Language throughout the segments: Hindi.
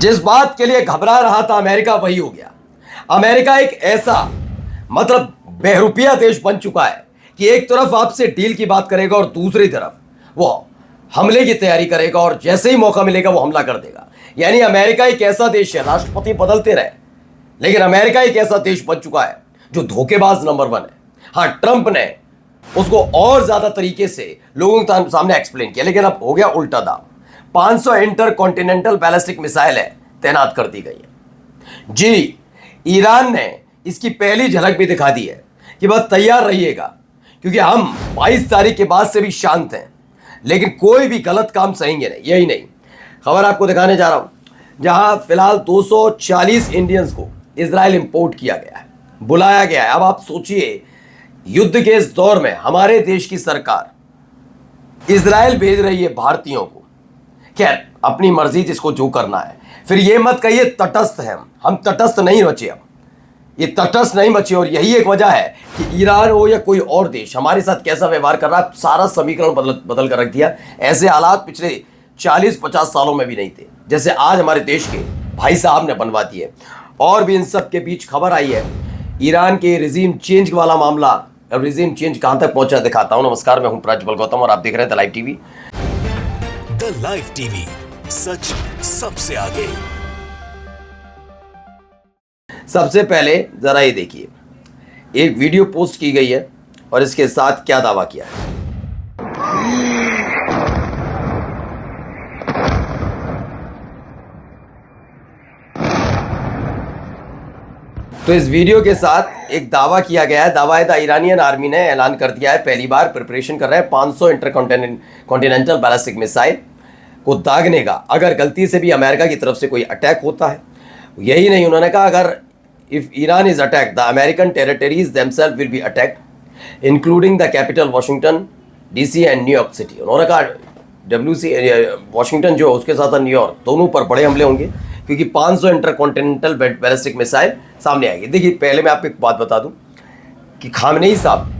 जिस बात के लिए घबरा रहा था अमेरिका वही हो गया। अमेरिका एक ऐसा मतलब बहरूपिया देश बन चुका है कि एक तरफ आपसे डील की बात करेगा और दूसरी तरफ वो हमले की तैयारी करेगा और जैसे ही मौका मिलेगा वो हमला कर देगा। यानी अमेरिका एक ऐसा देश है, राष्ट्रपति बदलते रहे लेकिन अमेरिका एक ऐसा देश बन चुका है जो धोखेबाज नंबर 1 है। हाँ, ट्रंप ने उसको और ज्यादा तरीके से लोगों के सामने एक्सप्लेन किया, लेकिन अब हो गया उल्टा दाव। 500 इंटर कॉन्टिनेंटल बैलिस्टिक मिसाइल है तैनात कर दी गई है। जी, ईरान ने इसकी पहली झलक भी दिखा दी है कि बस तैयार रहिएगा, क्योंकि हम 22 तारीख के बाद से भी शांत हैं, लेकिन कोई भी गलत काम सहेंगे नहीं। यही नहीं, खबर आपको दिखाने जा रहा हूं, जहां फिलहाल 240 इंडियंस को इजराइल इंपोर्ट किया गया है, बुलाया गया है। अब आप सोचिए, युद्ध के इस दौर में हमारे देश की सरकार इजराइल भेज रही है भारतीयों को। खैर, अपनी मर्जी, जिसको जो करना है। फिर ये मत कहिए तटस्थ है हम तटस्थ नहीं बचे। अब ये तटस्थ नहीं बचे, और यही एक वजह है कि ईरान हो या कोई और देश हमारे साथ कैसा व्यवहार कर रहा है, सारा समीकरण बदल कर रख दिया। ऐसे हालात पिछले 40-50 सालों में भी नहीं थे, जैसे आज हमारे देश के भाई साहब ने बनवा दिए। और भी इन सब के बीच खबर आई है ईरान के रिजीम चेंज वाला मामला। अब रिजीम चेंज कहां तक पहुंचा दिखाता हूं। नमस्कार, मैं हूं प्रज्वल गौतम और आप देख रहे हैं the live TV. The live TV, सच सबसे आगे। सबसे पहले जरा ये देखिए, एक वीडियो पोस्ट की गई है और इसके साथ क्या दावा किया है। तो इस वीडियो के साथ एक दावा किया गया है। दावा है, द ईरानियन आर्मी ने ऐलान कर दिया है, पहली बार प्रिपरेशन कर रहा है 500 इंटर कॉन्टिनेंटल बैलिस्टिक मिसाइल को दागने का, अगर गलती से भी अमेरिका की तरफ से कोई अटैक होता है। यही नहीं, उन्होंने कहा अगर if Iran is attack the American territories themselves will be attacked including the capital Washington DC and New York City. उन्होंने कहा वाशिंगटन जो है उसके साथ न्यूयॉर्क दोनों पर बड़े हमले होंगे, क्योंकि 500 इंटर कॉन्टिनेंटल बैलिस्टिक मिसाइल सामने आएगी। देखिए, पहले मैं आपको एक बात बता दूं कि खामनेई साहब,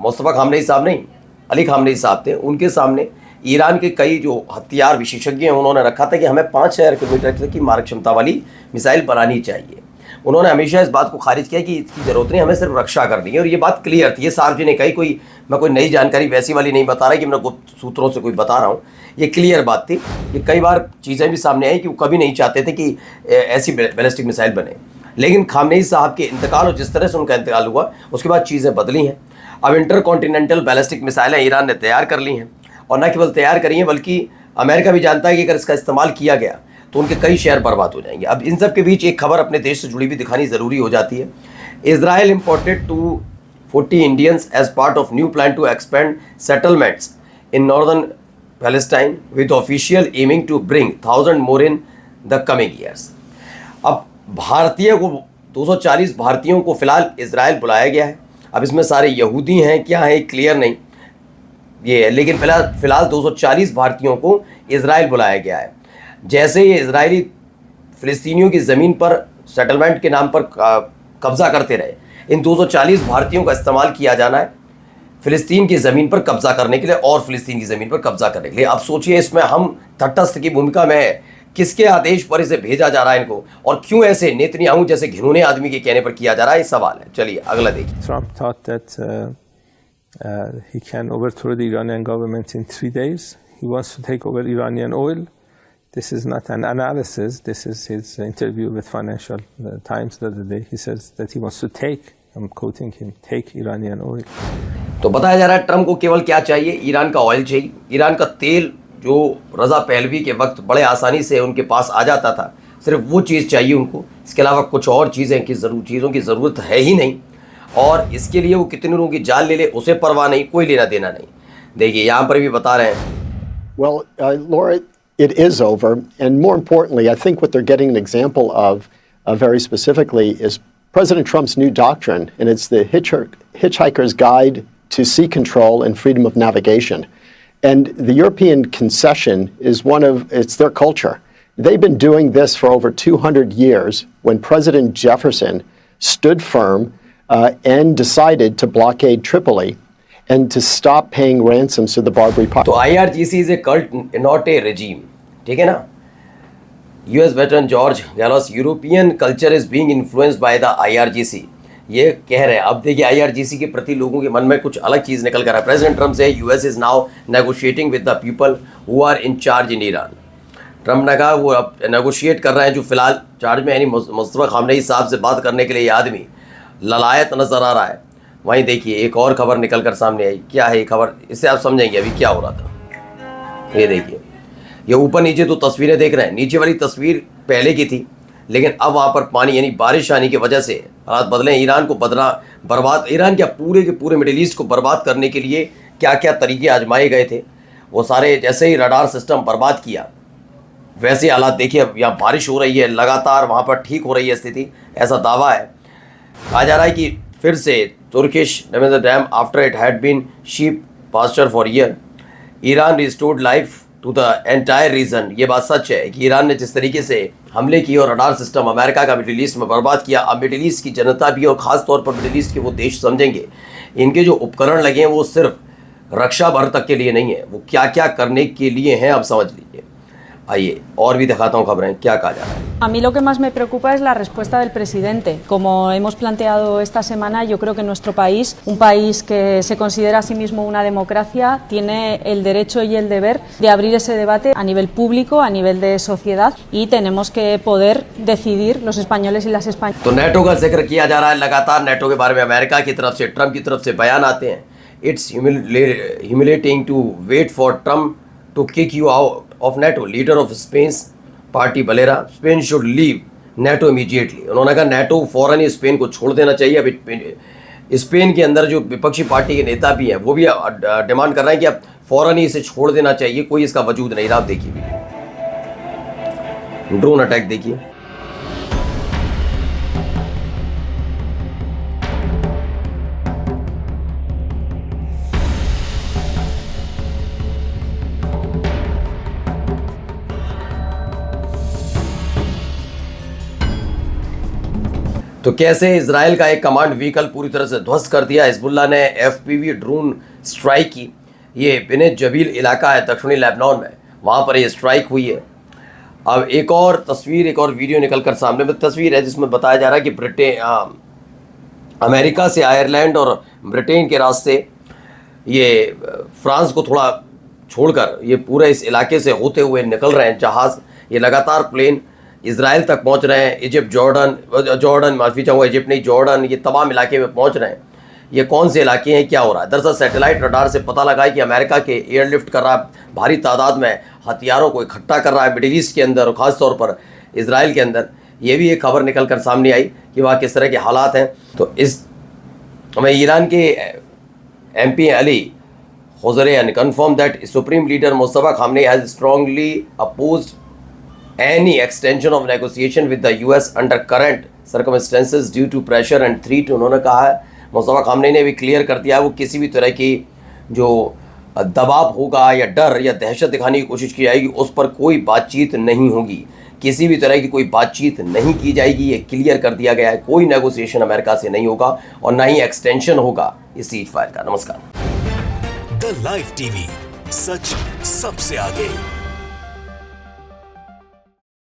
मुस्तफा खामनेई साहब नहीं, अली खामनेई साहब थे, उनके सामने ईरान के कई जो हथियार विशेषज्ञ हैं उन्होंने रखा था कि हमें 5000 किलोमीटर की मारक क्षमता वाली मिसाइल बनानी चाहिए। उन्होंने हमेशा इस बात को खारिज किया कि इसकी ज़रूरत नहीं, हमें सिर्फ रक्षा करनी है। और ये बात क्लियर थी, ये सार्वजनिक है, मैं कोई नई जानकारी वैसी वाली नहीं बता रहा कि मैं गुप्त सूत्रों से कोई बता रहा हूँ। ये क्लियर बात थी। ये कई बार चीज़ें भी सामने आई कि वो कभी नहीं चाहते थे कि ऐसी बैलिस्टिक मिसाइल बने, लेकिन खामनेई साहब के इंतकाल और जिस तरह से उनका इंतकाल हुआ उसके बाद चीज़ें बदली हैं। अब इंटर कॉन्टिनेंटल बैलिस्टिक मिसाइलें ईरान ने तैयार कर ली हैं, और न केवल तैयार करी हैं बल्कि अमेरिका भी जानता है कि अगर इसका इस्तेमाल किया गया तो उनके कई शहर बर्बाद हो जाएंगे। अब इन सब के बीच एक खबर अपने देश से जुड़ी भी दिखानी ज़रूरी हो जाती है। Israel imported 240 Indians as part of new plan to expand settlements in northern Palestine with official aiming to bring 1000 more in the coming years. अब भारतीय को 240 भारतीयों को फिलहाल इजराइल बुलाया गया है। अब इसमें सारे यहूदी हैं क्या है क्लियर नहीं ये है, लेकिन फिलहाल 240 भारतीयों को इजराइल बुलाया गया है। जैसे ये इजरायली फ़िलिस्तीनियों की ज़मीन पर सेटलमेंट के नाम पर कब्ज़ा करते रहे, इन 240 भारतीयों का इस्तेमाल किया जाना है फ़िलिस्तीन की ज़मीन पर कब्ज़ा करने के लिए और फ़िलिस्तीन की ज़मीन पर कब्ज़ा करने के लिए। अब सोचिए, इसमें हम तटस्थ की भूमिका में है, किसके आदेश पर इसे भेजा जा रहा है इनको, और क्यों ऐसे नेतन्याहू जैसे घिनौने आदमी के कहने पर किया जा रहा है, ये सवाल है। चलिए अगला देखिए। Trump thought that he can overthrow the Iranian government in 3 days. He wants to take over Iranian oil. This is not an analysis. This is his interview with Financial Times the other day. He says that he wants to take, I'm quoting him, take Iranian oil. तो बताया जा रहा है ट्रम्प को केवल क्या चाहिए, ईरान का ऑयल चाहिए। ईरान का तेल जो रज़ा पहलवी के वक्त बड़े आसानी से उनके पास आ जाता था, सिर्फ वो चीज़ चाहिए उनको। इसके अलावा कुछ और चीज़ों की ज़रूरत है ही नहीं, और इसके लिए वो कितने लोगों की जान ले ले उसे परवाह नहीं, कोई लेना देना नहीं। देखिए यहाँ पर भी बता रहे हैं। Well, Laura, it is over, and more importantly, I think what they're getting an example of very specifically is President Trump's new doctrine, and it's the Hitchhiker's Guide to Sea Control and Freedom of Navigation. And the European concession is it's their culture. They've been doing this for over 200 years when President Jefferson stood firm and decided to blockade Tripoli and to stop paying ransoms to the Barbary Pirate. तो IRGC is a cult, not a regime, ठीक है ना। US veteran George Gallos, European culture is being influenced by the IRGC. ये कह रहे हैं। अब देखिए IRGC के प्रति लोगों के मन में कुछ अलग चीज़ निकल कर है। प्रेसिडेंट ट्रम्प से US is now negotiating with the people who are in charge in Iran. Trump ने कहा वो अब नेगोशिएट कर रहे हैं जो फिलहाल चार्ज में, यानी मुस्तफा खामनेई साहब से बात करने के लिए ये आदमी ललायत नज़र आ रहा है। वहीं देखिए एक और खबर निकल कर सामने आई। क्या है ये खबर, इससे आप समझेंगे अभी क्या हो रहा था। ये देखिए, ये ऊपर नीचे तो तस्वीरें देख रहे हैं। नीचे वाली तस्वीर पहले की थी, लेकिन अब वहाँ पर पानी यानी बारिश आने की वजह से हालात बदले। ईरान को बर्बाद, ईरान क्या पूरे के पूरे मिडिल ईस्ट को बर्बाद करने के लिए क्या क्या तरीके आजमाए गए थे, वो सारे जैसे ही रडार सिस्टम बर्बाद किया वैसे हालात देखिए। अब यहाँ बारिश हो रही है लगातार, वहाँ पर ठीक हो रही है स्थिति, ऐसा दावा है। कहा जा रहा है कि फिर से Turkish dam after it had been sheep pasture for year, Iran restored life to the entire region. ये बात सच है कि ईरान ने जिस तरीके से हमले किए और रडार सिस्टम अमेरिका का मिडिल ईस्ट में बर्बाद किया, अब मिडिल ईस्ट की जनता भी और ख़ास तौर पर मिडिल ईस्ट के वो देश समझेंगे इनके जो उपकरण लगे हैं वो सिर्फ रक्षा भर तक के लिए नहीं है, वो क्या क्या करने के लिए हैं आप समझ लीजिए। आइए और भी दिखाता हूँ खबरें, क्या कहा जा रहा है। A mí lo que más me preocupa es la respuesta del presidente. Como hemos planteado esta semana, yo creo que nuestro país, un país que se considera a sí mismo una democracia, tiene el derecho y el deber de abrir ese debate a nivel público, a nivel de sociedad, y tenemos que poder decidir los españoles y las españolas. तो नेटो का जिक्र किया जा रहा है लगातार। नेटो के बारे में अमेरिका की तरफ से, ट्रम्प की तरफ से बयान आते हैं। It's humiliating to wait for Trump to kick you out of NATO, leader of Spain party बलेरा, Spain should leave NATO immediately. उन्होंने कहा नेटो फ़ौरन ही स्पेन को छोड़ देना चाहिए। अब स्पेन के अंदर जो विपक्षी पार्टी के नेता भी हैं वो भी डिमांड कर रहे हैं कि अब फ़ौरन ही इसे छोड़ देना चाहिए, कोई इसका वजूद नहीं रहा। आप देखिए ड्रोन अटैक देखिए। तो कैसे इजराइल का एक कमांड व्हीकल पूरी तरह से ध्वस्त कर दिया। हिजबुल्लाह ने FPV ड्रोन स्ट्राइक की। ये बिन जबील इलाका है दक्षिणी लेबनान में, वहाँ पर ये स्ट्राइक हुई है। अब एक और तस्वीर, एक और वीडियो निकल कर सामने में तस्वीर है जिसमें बताया जा रहा है कि अमेरिका से आयरलैंड और ब्रिटेन के रास्ते ये फ्रांस को थोड़ा छोड़कर ये पूरे इस इलाके से होते हुए निकल रहे हैं जहाज़। ये लगातार प्लेन इजराइल तक पहुंच रहे हैं। इजिप्ट, जॉर्डन माफ़ी चाहूँगा, इजिप्ट नहीं जॉर्डन, ये तमाम इलाके में पहुंच रहे हैं। ये कौन से इलाके हैं, क्या हो रहा है? दरअसल सैटेलाइट रडार से पता लगा है कि अमेरिका के एयरलिफ्ट कर रहा है, भारी तादाद में हथियारों को इकट्ठा कर रहा है मिडिल ईस्ट के अंदर और ख़ास तौर पर इजराइल के अंदर। ये भी एक खबर निकल कर सामने आई कि वहाँ किस तरह के हालात हैं। तो इस हमें ईरान के MP Ali खुज़रैन confirmed that Supreme Leader Mustafa Khamenei has strongly opposed any extension of negotiation with the US under current circumstances due to pressure and threat। उन्होंने कहा है, मुस्तफा खामनेई ने भी क्लियर कर दिया है, वो किसी भी तरह की जो दबाव होगा या डर या दहशत दिखाने की कोशिश की जाएगी उस पर कोई बातचीत नहीं होगी, किसी भी तरह की कोई बातचीत नहीं की जाएगी। ये क्लियर कर दिया गया है, कोई नेगोशिएशन अमेरिका से नहीं होगा और ना ही एक्सटेंशन होगा इस सीज फायर का। नमस्कार। द लाइव टीवी, सच सबसे आगे।